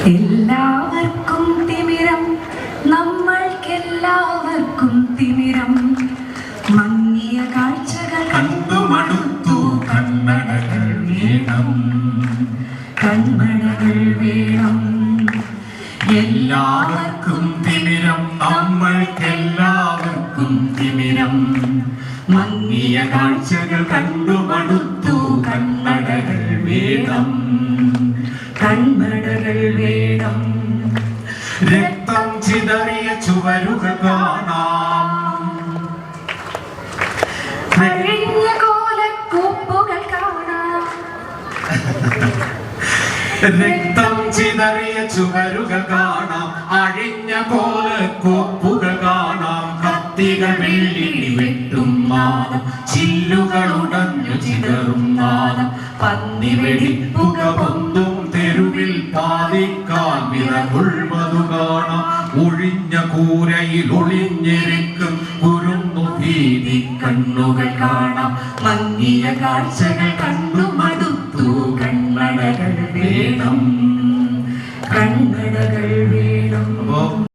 എല്ലാവർക്കും തിമിരം, നമ്മൾക്കെല്ലാവർക്കും തിമിരം. മങ്ങിയ കാഴ്ചകൾ കണ്ടുമടുത്തു കണ്ണടകൾ വേണം, കൺമടകൾ വേണം. എല്ലാവർക്കും തിമിരം, നമ്മൾക്കെല്ലാവർക്കും തിമിരം. മങ്ങിയ കാഴ്ചകൾ കണ്ടുമടുത്തു കണ്ണടകൾ വേണം, കൺമടകൾ വേണം. രക്തം ചിതറിയ ചുവരുകൾ കാണാം, കഴിഞ്ഞ കോലക്കൂപ്പുകൾ കാണാം. രക്തം ചിതറിയ ചുവരുകൾ കാണാം, അഴിഞ്ഞ കോലക്കോപ്പുകൾ കാണാം. കത്തികൾ വെള്ളിടി വെട്ടും നാദം, ചില്ലുകൾ ഉടഞ്ഞു ചിതറും നാദം. പന്നി വെടിപ്പുക പൊന്തും തെരുവിൽ പാതിക്കാൽ വിറകുൾമതു കാണാം. ഒഴിഞ്ഞ കൂരയിൽ ഒളിഞ്ഞിരിക്കും കുരുന്നു ഭീതി കണ്ണുകൾ കാണാം. മങ്ങിയ കാഴ്ചകൾ കണ്ടു മടുത്തു കണ്ണടകൾ വേണം, കൺമടകൾ വേണം.